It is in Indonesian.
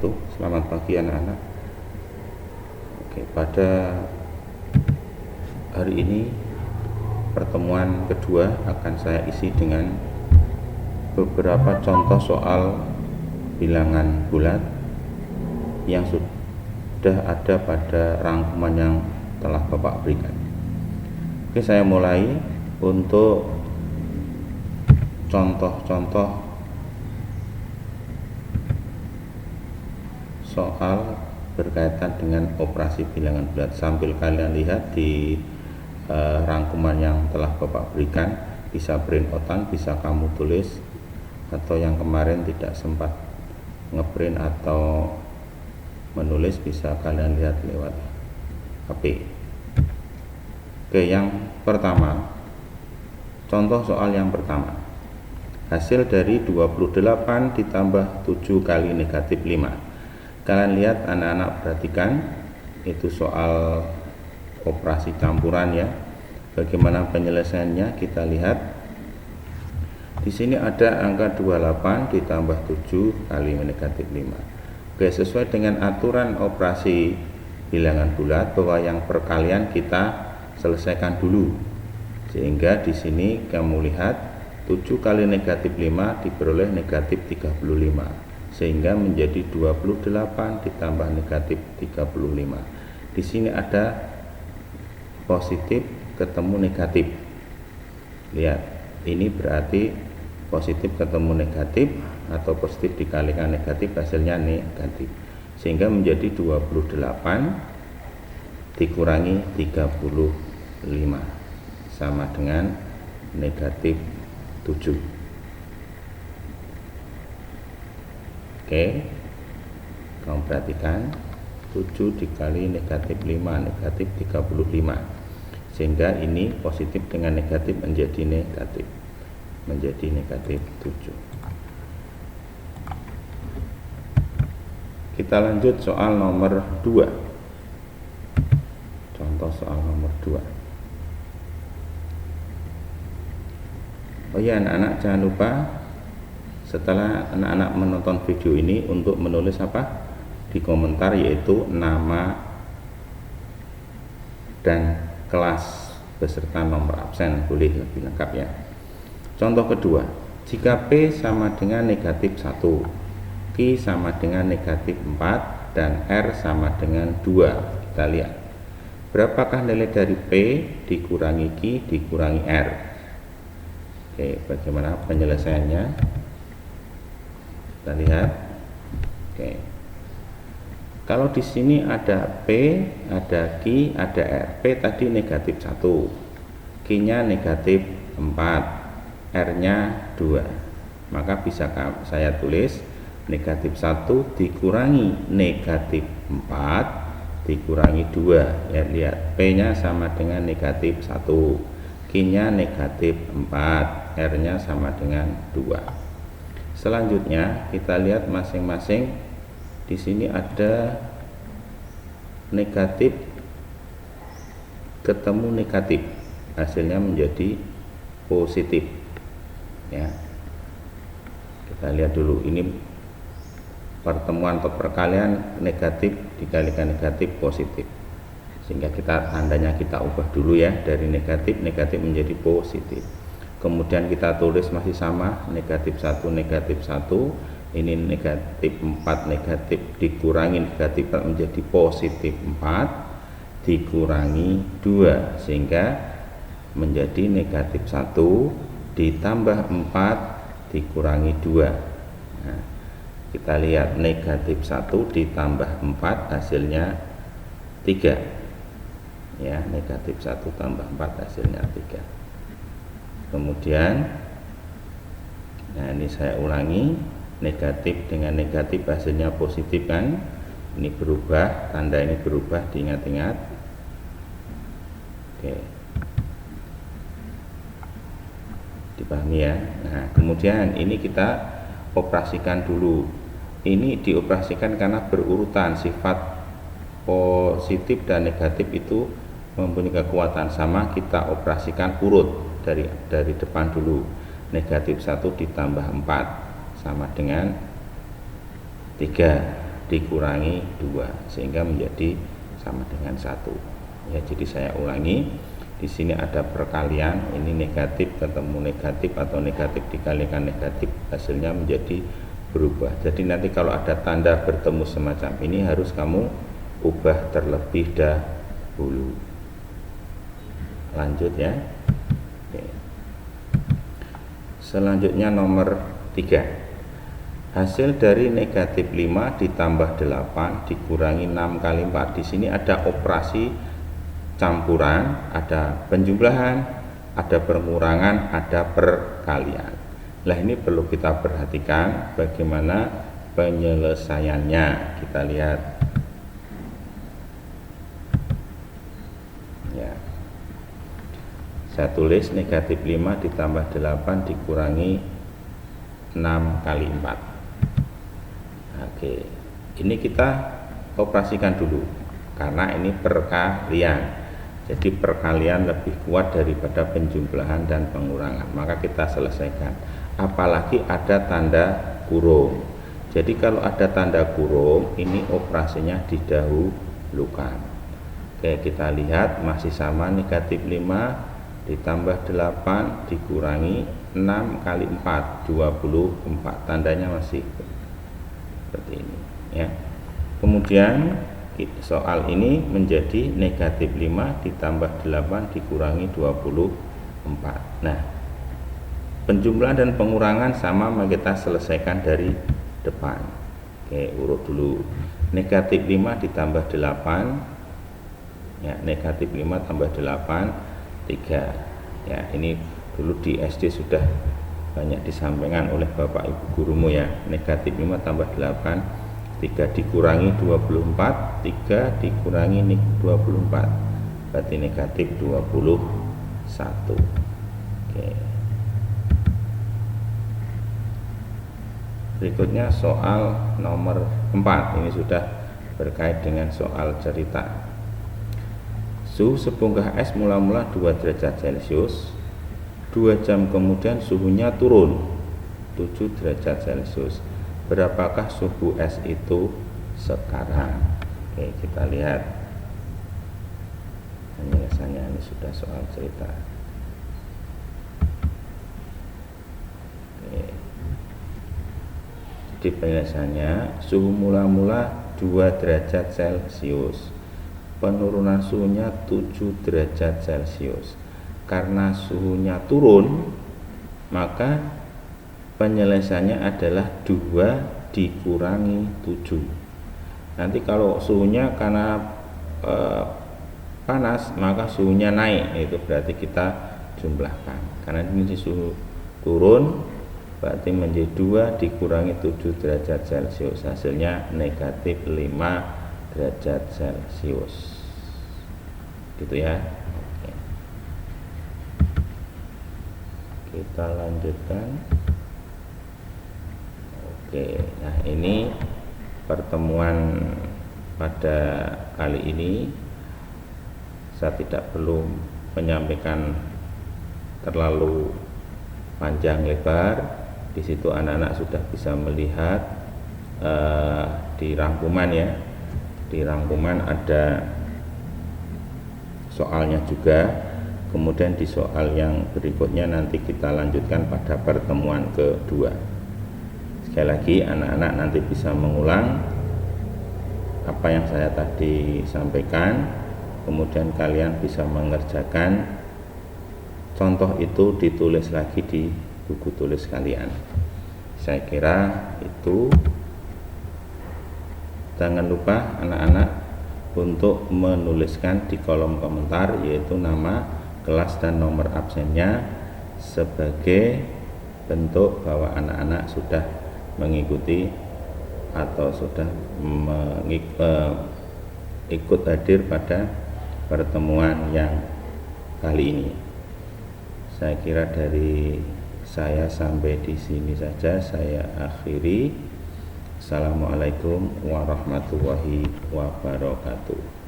wabarakatuh. Selamat pagi anak-anak. Oke, pada hari ini pertemuan kedua akan saya isi dengan beberapa contoh soal bilangan bulat yang sudah ada pada rangkuman yang telah Bapak berikan. Oke, saya mulai untuk contoh-contoh soal berkaitan dengan operasi bilangan bulat. Sambil kalian lihat di rangkuman yang telah Bapak berikan, bisa print outan, bisa kamu tulis, atau yang kemarin tidak sempat ngeprint atau menulis bisa kalian lihat lewat HP. Oke, yang pertama, contoh soal yang pertama, hasil dari 28 ditambah 7 kali negatif 5. Kalian lihat anak-anak, perhatikan, itu soal operasi campuran ya. Bagaimana penyelesaiannya kita lihat. Di sini ada angka 28 ditambah 7 kali negatif 5. Oke, sesuai dengan aturan operasi bilangan bulat bahwa yang perkalian kita selesaikan dulu. Sehingga di sini kamu lihat 7 kali negatif 5 diperoleh negatif 35. Sehingga menjadi 28 ditambah negatif 35. Di sini ada positif ketemu negatif. Lihat, ini berarti positif ketemu negatif atau positif dikalikan negatif hasilnya negatif. Sehingga menjadi 28 dikurangi 35 sama dengan negatif 7. Oke, kamu perhatikan 7 dikali negatif 5 negatif 35, sehingga ini positif dengan negatif menjadi negatif 7. Kita lanjut soal nomor 2. Contoh soal nomor 2. Oh ya anak-anak, jangan lupa setelah anak-anak menonton video ini untuk menulis apa di komentar, yaitu nama dan kelas beserta nomor absen, boleh lebih lengkap ya. Contoh kedua, jika P sama dengan negatif 1, Q sama dengan negatif 4, dan R sama dengan 2. Kita lihat berapakah nilai dari P dikurangi Q dikurangi R. Oke, bagaimana penyelesaiannya? Kita lihat. Oke. Kalau di sini ada P, ada Q, ada R. P tadi negatif 1, Q-nya negatif 4, R-nya 2. Maka bisa saya tulis negatif 1 dikurangi negatif 4 dikurangi 2. Ya, lihat, P-nya sama dengan negatif 1, Q-nya negatif 4, R-nya sama dengan 2. Selanjutnya kita lihat masing-masing. Di sini ada negatif ketemu negatif, hasilnya menjadi positif ya. Kita lihat dulu, ini pertemuan atau perkalian negatif dikalikan negatif positif, sehingga tandanya kita ubah dulu ya, dari negatif menjadi positif. Kemudian kita tulis masih sama, negatif 1 negatif 1, ini negatif 4 negatif dikurangi negatif menjadi positif 4 dikurangi 2, sehingga menjadi negatif 1 ditambah 4 dikurangi 2. Nah, kita lihat negatif 1 ditambah 4 hasilnya 3 ya, negatif 1 tambah 4 hasilnya 3. Kemudian, nah ini saya ulangi, negatif dengan negatif hasilnya positif kan, ini berubah, tanda ini berubah, diingat-ingat. Oke, dipahami ya. Nah kemudian ini kita operasikan dulu. Ini dioperasikan karena berurutan, sifat positif dan negatif itu mempunyai kekuatan sama, kita operasikan urut dari depan dulu. Negatif 1 ditambah 4 sama dengan 3. dikurangi 2 sehingga menjadi sama dengan 1. Ya, jadi saya ulangi. Di sini ada perkalian, ini negatif ketemu negatif atau negatif dikalikan negatif, hasilnya menjadi berubah. Jadi nanti kalau ada tanda bertemu semacam ini harus kamu ubah terlebih dahulu. Lanjut ya. Oke. Selanjutnya nomor 3. Hasil dari negatif 5 ditambah 8 dikurangi 6 kali 4. Di sini ada operasi campuran, ada penjumlahan, ada pengurangan, ada perkalian. Nah, ini perlu kita perhatikan bagaimana penyelesaiannya. Kita lihat ya. Saya tulis negatif 5 ditambah 8 dikurangi 6 kali 4. Oke, ini kita operasikan dulu karena ini perkalian. Jadi perkalian lebih kuat daripada penjumlahan dan pengurangan, maka kita selesaikan. Apalagi ada tanda kurung. Jadi kalau ada tanda kurung, ini operasinya didahulukan. Oke, kita lihat masih sama, negatif 5 ditambah 8 dikurangi 6 kali 4, 24. Tandanya masih seperti ini ya. Kemudian soal ini menjadi negatif 5 ditambah 8 dikurangi 24. Nah, penjumlahan dan pengurangan sama, kita selesaikan dari depan. Oke, urut dulu. Negatif 5 ditambah 8 ya, negatif 5 tambah 8 3 ya. Ini dulu di SD sudah banyak disampaikan oleh Bapak Ibu gurumu ya. Negatif 5 tambah 8 3 dikurangi 24, 3 dikurangi 24, berarti negatif 21. Oke. Berikutnya soal nomor 4. Ini sudah berkait dengan soal cerita. Suhu sebongkah es mula-mula 2 derajat Celcius, 2 jam kemudian suhunya turun 7 derajat Celcius. Berapakah suhu es itu sekarang? Oke, kita lihat penjelasannya. Ini sudah soal cerita. Oke. Jadi penjelasannya, suhu mula-mula 2 derajat Celcius, penurunan suhunya 7 derajat Celcius. Karena suhunya turun, maka penyelesaiannya adalah 2 dikurangi 7. Nanti kalau suhunya karena panas, maka suhunya naik, itu berarti kita jumlahkan. Karena ini suhu turun, berarti menjadi 2 dikurangi 7 derajat Celcius, hasilnya negatif 5 derajat Celcius. Gitu ya. Oke. Kita lanjutkan. Oke, nah ini pertemuan pada kali ini. Saya tidak perlu menyampaikan terlalu panjang lebar. Di situ anak-anak sudah bisa melihat di rangkuman ya. Di rangkuman ada soalnya juga. Kemudian di soal yang berikutnya nanti kita lanjutkan pada pertemuan kedua. Sekali lagi, anak-anak nanti bisa mengulang apa yang saya tadi sampaikan, kemudian kalian bisa mengerjakan contoh itu, ditulis lagi di buku tulis kalian. Saya kira itu. Jangan lupa anak-anak untuk menuliskan di kolom komentar yaitu nama, kelas dan nomor absennya sebagai bentuk bahwa anak-anak sudah mengikuti atau sudah ikut hadir pada pertemuan yang kali ini. Saya kira dari saya sampai di sini saja saya akhiri. Assalamualaikum warahmatullahi wabarakatuh.